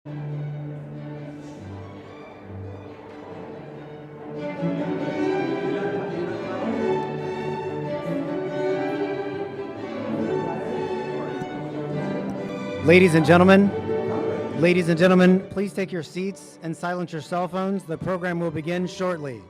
Ladies and gentlemen, please take your seats and silence your cell phones. The program will begin shortly.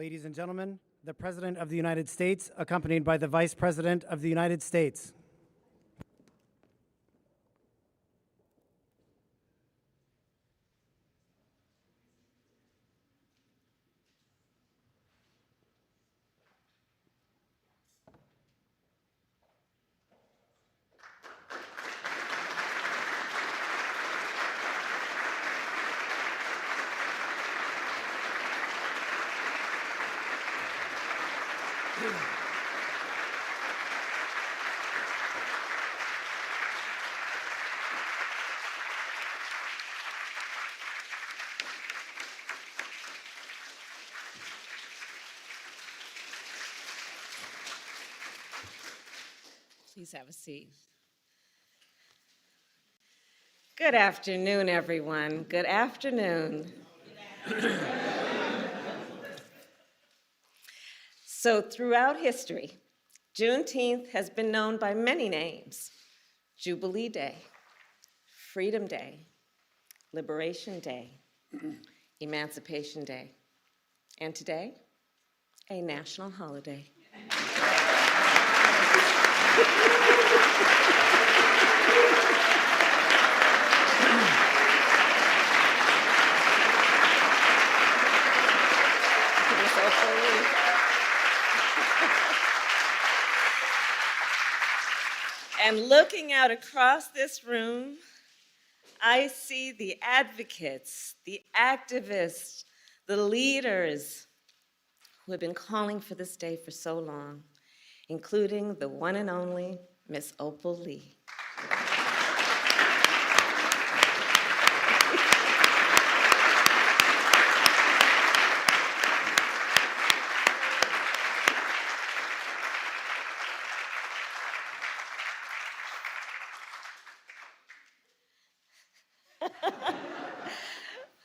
Ladies and gentlemen, the President of the United States, accompanied by the Vice President of the United States. Please have a seat. Good afternoon, everyone. Good afternoon. So throughout history, Juneteenth has been known by many names: Jubilee Day, Freedom Day, Liberation Day, Emancipation Day, and today, a national holiday. And looking out across this room, I see the advocates, the activists, the leaders who have been calling for this day for so long, including the one and only Miss Opal Lee.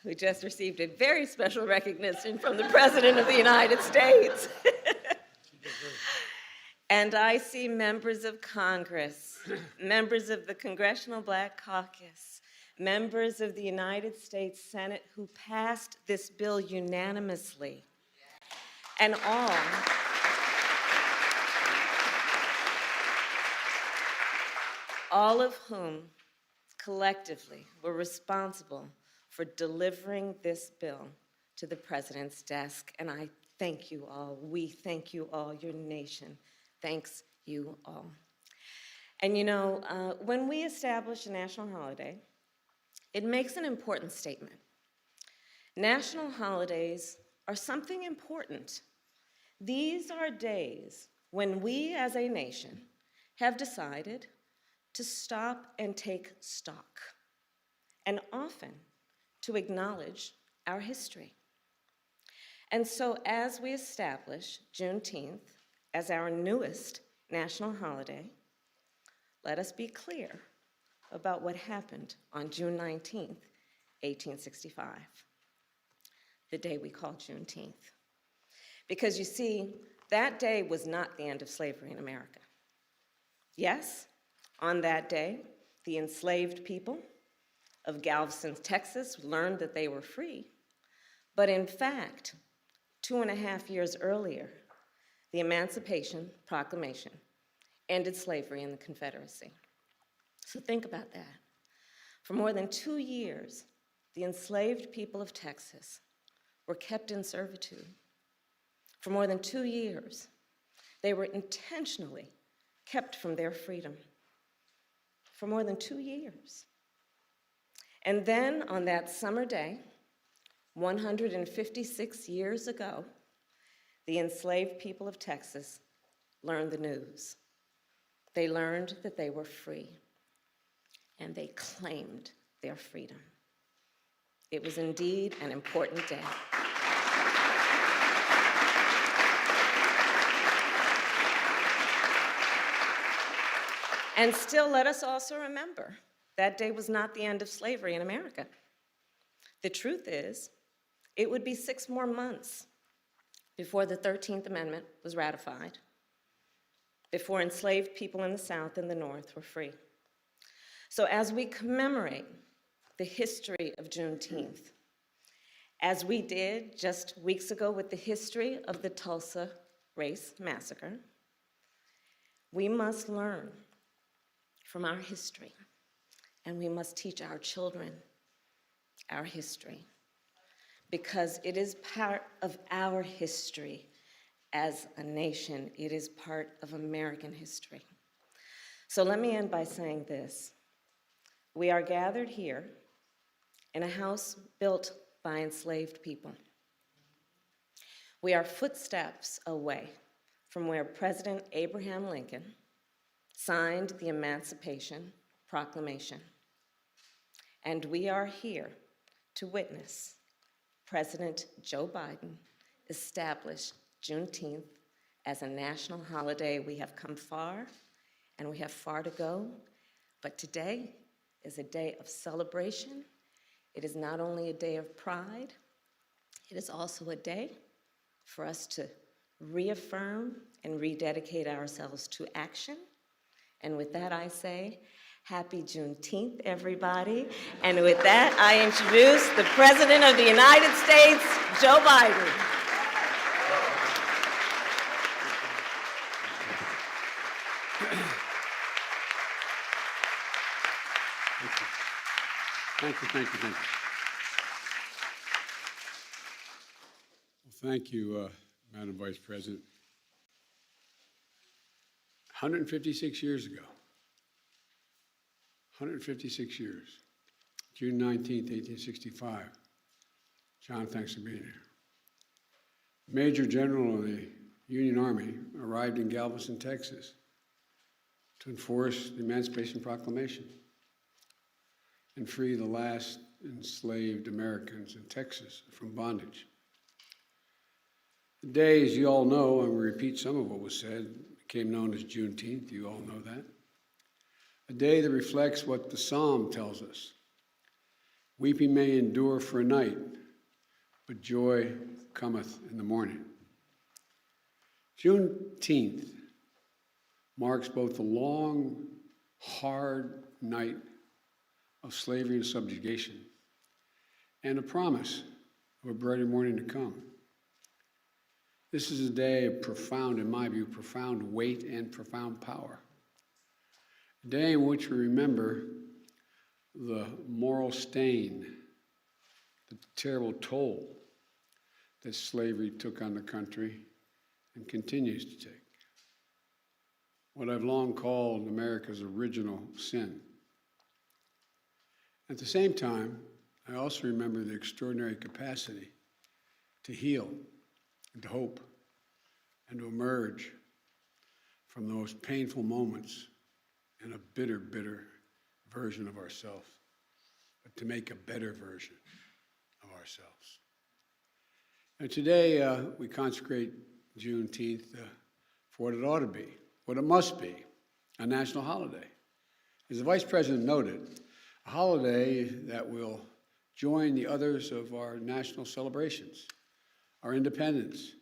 Who just received a very special recognition from the President of the United States. And I see members of Congress, members of the Congressional Black Caucus, members of the United States Senate who passed this bill unanimously. And all of whom collectively were responsible for delivering this bill to the President's desk. And I thank you all. We thank you all. Your nation thanks you all. And you know, when we establish a national holiday, it makes an important statement. National holidays are something important. These are days when we as a nation have decided to stop and take stock, and often to acknowledge our history. And so as we establish Juneteenth as our newest national holiday, let us be clear about what happened on June 19th, 1865, the day we call Juneteenth. Because you see, that day was not the end of slavery in America. Yes, on that day, the enslaved people of Galveston, Texas, learned that they were free. But in fact, 2.5 years earlier, the Emancipation Proclamation ended slavery in the Confederacy. So think about that. For more than 2 years, the enslaved people of Texas were kept in servitude. For more than 2 years, they were intentionally kept from their freedom. For more than 2 years. And then on that summer day, 156 years ago, the enslaved people of Texas learned the news. They learned that they were free, and they claimed their freedom. It was indeed an important day. And still, let us also remember, that day was not the end of slavery in America. The truth is, it would be 6 more months before the 13th Amendment was ratified, before enslaved people in the South and the North were free. So as we commemorate the history of Juneteenth, as we did just weeks ago with the history of the Tulsa Race Massacre, we must learn from our history, and we must teach our children our history, because it is part of our history as a nation. It is part of American history. So let me end by saying this. We are gathered here in a house built by enslaved people. We are footsteps away from where President Abraham Lincoln signed the Emancipation Proclamation. And we are here to witness President Joe Biden establish Juneteenth as a national holiday. We have come far, and we have far to go, but today is a day of celebration. It is not only a day of pride, it is also a day for us to reaffirm and rededicate ourselves to action. And with that, I say, happy Juneteenth, everybody. And with that, I introduce the President of the United States, Joe Biden. Thank you. Well, thank you, Madam Vice President. 156 years ago, 156 years, June 19th, 1865. John, thanks for being here. Major General of the Union Army arrived in Galveston, Texas to enforce the Emancipation Proclamation and free the last enslaved Americans in Texas from bondage. The day, as you all know, and we repeat some of what was said, became known as Juneteenth. You all know that. A day that reflects what the Psalm tells us. Weeping may endure for a night, but joy cometh in the morning. Juneteenth marks both the long, hard night of slavery and subjugation, and a promise of a brighter morning to come. This is a day of profound, in my view, profound weight and profound power. A day in which we remember the moral stain, the terrible toll that slavery took on the country and continues to take. What I've long called America's original sin. At the same time, I also remember the extraordinary capacity to heal and to hope and to emerge from those painful moments in a bitter, bitter version of ourselves, but to make a better version of ourselves. And today we consecrate Juneteenth for what it ought to be, what it must be, a national holiday. As the Vice President noted, a holiday that will join the others of our national celebrations, our independence,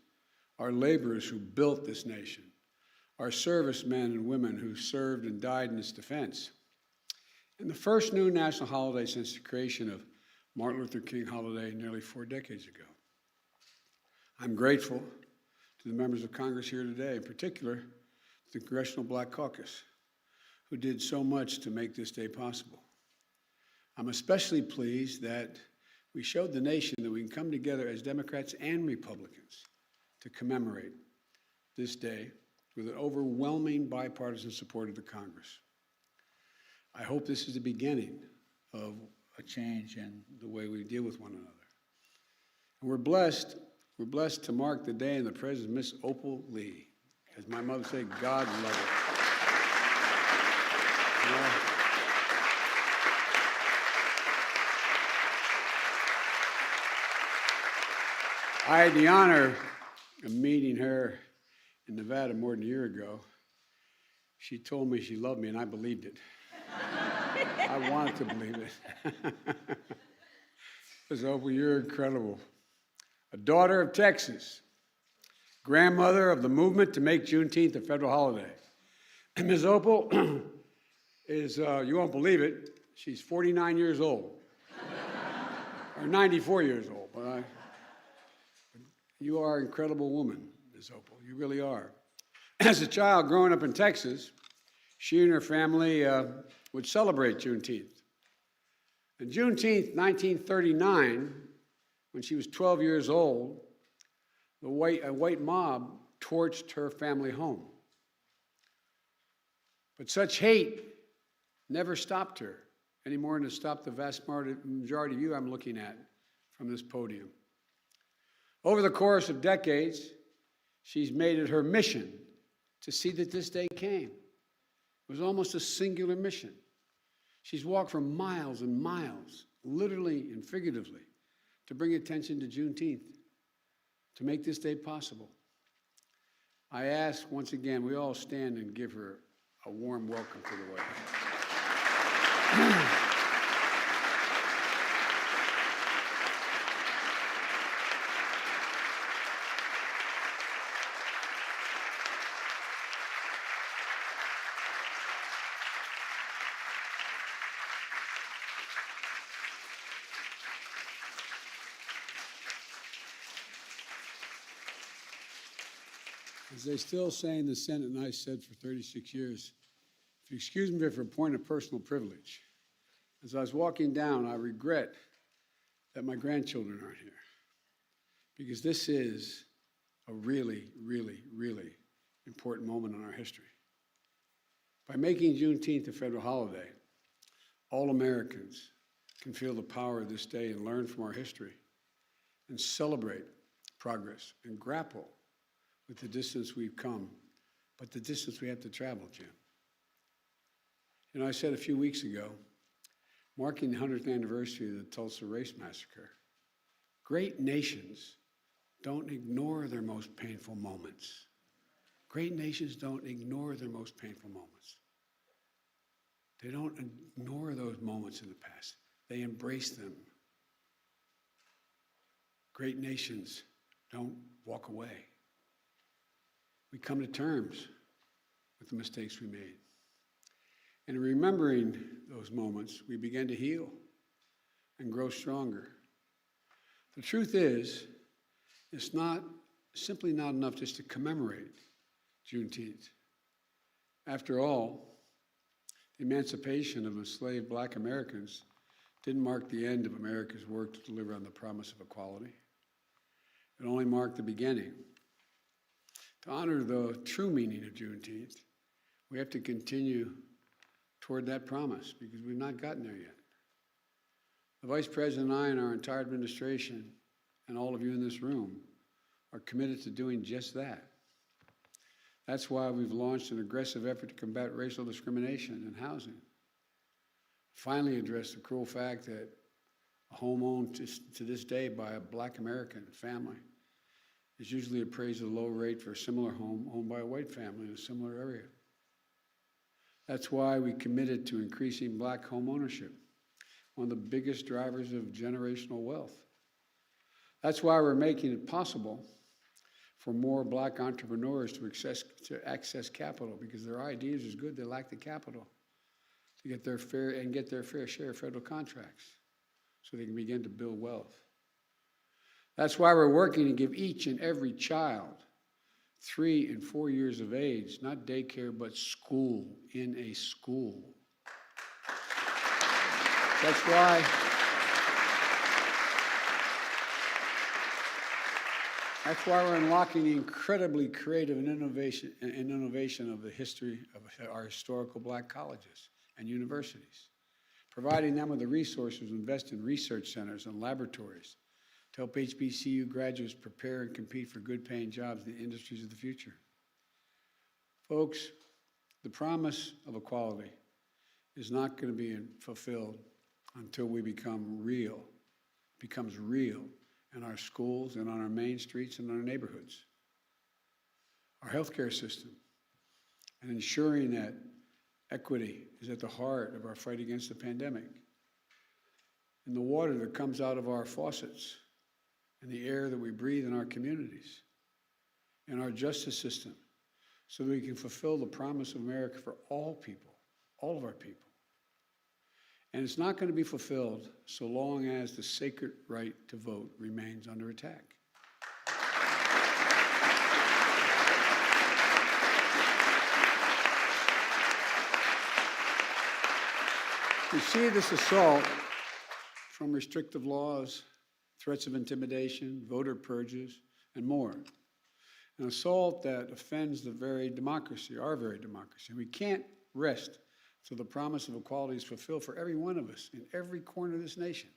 our laborers who built this nation, our servicemen and women who served and died in its defense, and the first new national holiday since the creation of Martin Luther King holiday nearly 4 decades ago. I'm grateful to the members of Congress here today, in particular to the Congressional Black Caucus, who did so much to make this day possible. I'm especially pleased that we showed the nation that we can come together as Democrats and Republicans to commemorate this day with an overwhelming bipartisan support of the Congress. I hope this is the beginning of a change in the way we deal with one another. And we're blessed to mark the day in the presence of Miss Opal Lee. As my mother said, God love her. I had the honor of meeting her in Nevada more than a year ago. She told me she loved me, and I believed it. I wanted to believe it. Ms. Opal, you're incredible. A daughter of Texas, grandmother of the movement to make Juneteenth a federal holiday. And Ms. Opal is, you won't believe it, she's 49 years old. Or 94 years old, but You are an incredible woman, Ms. Opal. You really are. As a child growing up in Texas, she and her family would celebrate Juneteenth. And Juneteenth, 1939, when she was 12 years old, a white mob torched her family home. But such hate never stopped her, any more than it stopped the vast majority of you I'm looking at from this podium. Over the course of decades, she's made it her mission to see that this day came. It was almost a singular mission. She's walked for miles and miles, literally and figuratively, to bring attention to Juneteenth, to make this day possible. I ask once again, we all stand and give her a warm welcome to the White House. As they still say in the Senate, and I said for 36 years, if you excuse me for a point of personal privilege, as I was walking down, I regret that my grandchildren aren't here, because this is a really, really, really important moment in our history. By making Juneteenth a federal holiday, all Americans can feel the power of this day and learn from our history and celebrate progress and grapple with the distance we've come, but the distance we have to travel, Jim. You know, I said a few weeks ago, marking the 100th anniversary of the Tulsa Race Massacre, great nations don't ignore their most painful moments. Great nations don't ignore their most painful moments. They don't ignore those moments in the past. They embrace them. Great nations don't walk away. We come to terms with the mistakes we made. And in remembering those moments, we begin to heal and grow stronger. The truth is, it's simply not enough just to commemorate Juneteenth. After all, the emancipation of enslaved Black Americans didn't mark the end of America's work to deliver on the promise of equality. It only marked the beginning. To honor the true meaning of Juneteenth, we have to continue toward that promise, because we've not gotten there yet. The Vice President and I and our entire administration and all of you in this room are committed to doing just that. That's why we've launched an aggressive effort to combat racial discrimination in housing. Finally address the cruel fact that a home owned to this day by a Black American family is usually appraised at a low rate for a similar home owned by a white family in a similar area. That's why we committed to increasing Black home ownership, one of the biggest drivers of generational wealth. That's why we're making it possible for more Black entrepreneurs to access capital, because their ideas is good, they lack the capital to get their fair share of federal contracts so they can begin to build wealth. That's why we're working to give each and every child 3 and 4 years of age, not daycare, but school in a school. That's why we're unlocking the incredibly creative and innovation of the history of our historical Black colleges and universities, providing them with the resources to invest in research centers and laboratories to help HBCU graduates prepare and compete for good-paying jobs in the industries of the future. Folks, the promise of equality is not going to be fulfilled until we becomes real in our schools and on our main streets and in our neighborhoods. Our healthcare system, and ensuring that equity is at the heart of our fight against the pandemic. In the water that comes out of our faucets, and the air that we breathe in our communities, and our justice system, so that we can fulfill the promise of America for all people, all of our people. And it's not going to be fulfilled so long as the sacred right to vote remains under attack. We see this assault from restrictive laws, threats of intimidation, voter purges, and more. An assault that offends the very democracy, our very democracy. We can't rest till the promise of equality is fulfilled for every one of us in every corner of this nation.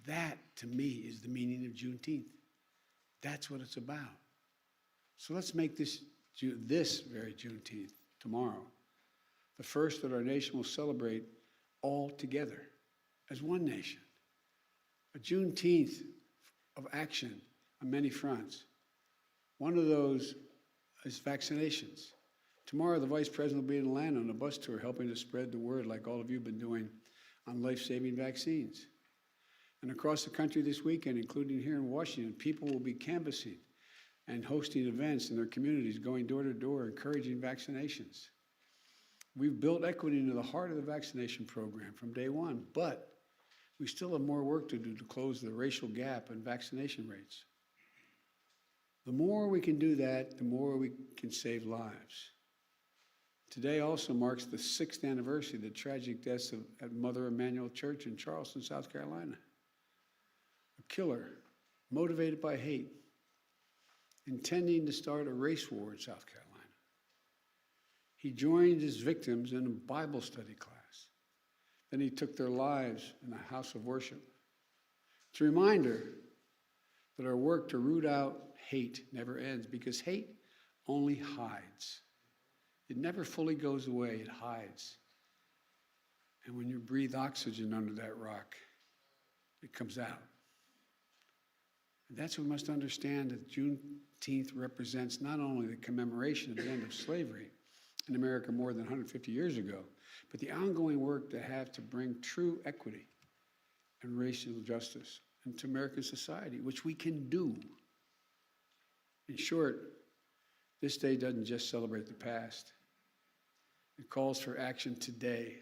That, to me, is the meaning of Juneteenth. That's what it's about. So let's make this very Juneteenth, tomorrow, the first that our nation will celebrate all together as one nation. A Juneteenth of action on many fronts. One of those is vaccinations. Tomorrow, the Vice President will be in Atlanta on a bus tour helping to spread the word, like all of you have been doing, on life-saving vaccines. And across the country this weekend, including here in Washington, people will be canvassing and hosting events in their communities, going door to door, encouraging vaccinations. We've built equity into the heart of the vaccination program from day one, but we still have more work to do to close the racial gap in vaccination rates. The more we can do that, the more we can save lives. Today also marks the 6th anniversary of the tragic deaths at Mother Emanuel Church in Charleston, South Carolina. A killer, motivated by hate, intending to start a race war in South Carolina. He joined his victims in a Bible study class. Then he took their lives in a house of worship. It's a reminder that our work to root out hate never ends, because hate only hides. It never fully goes away, it hides. And when you breathe oxygen under that rock, it comes out. And that's what we must understand, that Juneteenth represents not only the commemoration of the end of slavery in America more than 150 years ago, but the ongoing work to have to bring true equity and racial justice into American society, which we can do. In short, this day doesn't just celebrate the past. It calls for action today.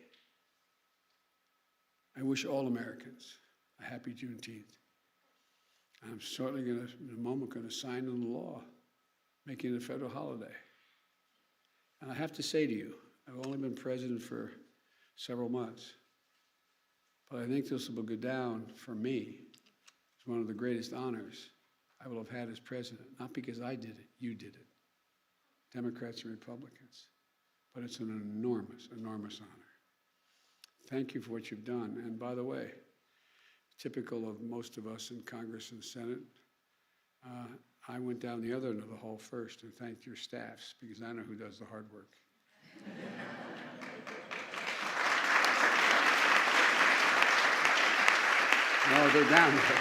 I wish all Americans a happy Juneteenth. I'm certainly in a moment, going to sign into law, making it a federal holiday. And I have to say to you, I've only been president for several months, but I think this will go down for me as one of the greatest honors I will have had as president. Not because I did it, you did it, Democrats and Republicans. But it's an enormous, enormous honor. Thank you for what you've done. And by the way, typical of most of us in Congress and Senate, I went down the other end of the hall first and thanked your staffs, because I know who does the hard work. No, they're down there.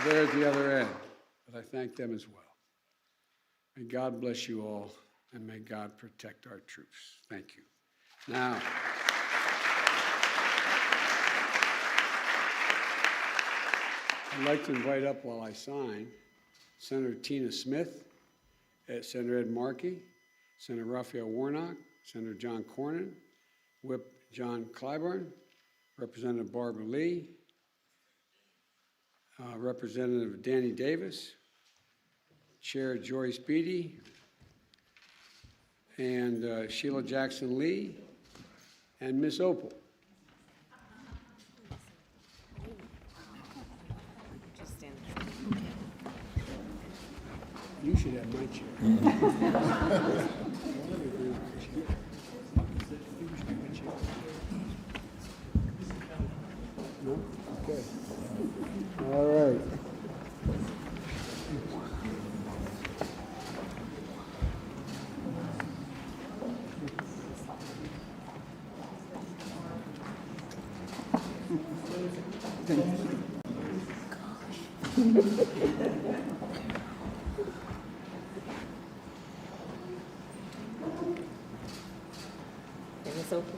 They're at the other end, but I thank them as well. May God bless you all, and may God protect our troops. Thank you. Now, I'd like to invite up, while I sign, Senator Tina Smith, Senator Ed Markey, Senator Raphael Warnock, Senator John Cornyn, Whip John Clyburn, Representative Barbara Lee, Representative Danny Davis, Chair Joyce Beatty, and Sheila Jackson Lee, and Miss Opal. Just stand. You should have my chair. No? Okay. All right.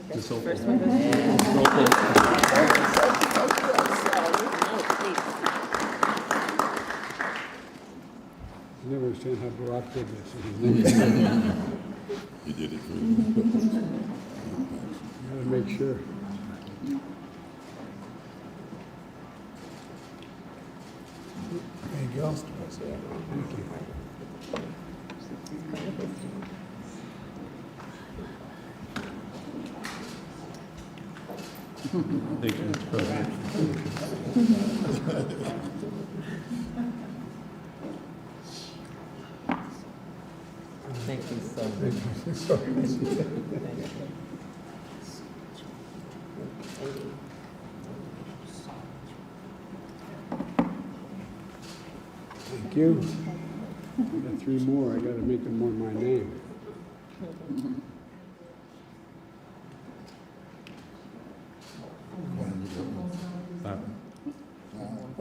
That's the first one goes. I never understand how Barack did this. You did it for me. Gotta make sure. There you go. Thank you. Thank you, Mr. President. Thank you so much. Thank you. I got 3 more. I got to make them more my name.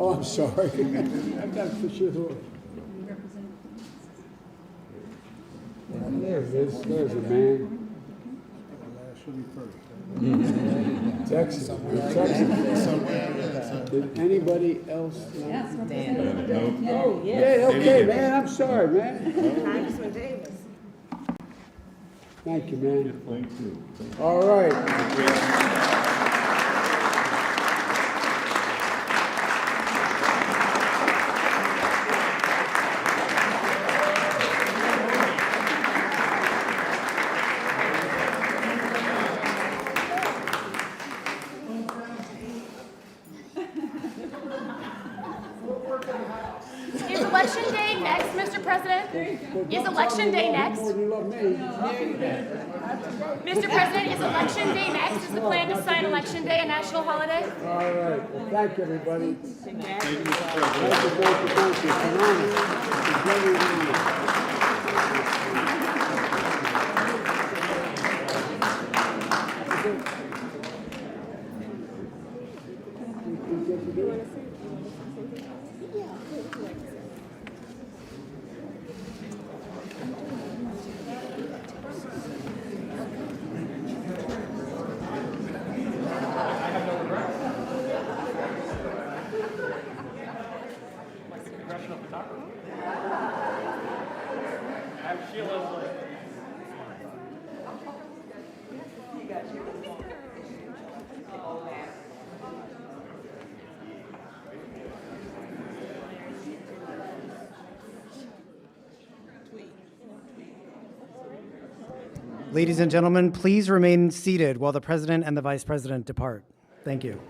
Oh, I'm sorry. I've got to push your horse. There it is. There's a man. Texas. Did anybody else? Oh, Yeah, okay, man. I'm sorry, man. Congressman Davis. Thank you, man. Thank you. All right. Is election day next, Mr. President? Is election day next? More than you love me. Mr. President, is election day next? Is the plan to sign election day a national holiday? All right. Well, thank you, everybody. Thank you. It's an honor. It's a very honor. Ladies and gentlemen, please remain seated while the President and the Vice President depart. Thank you.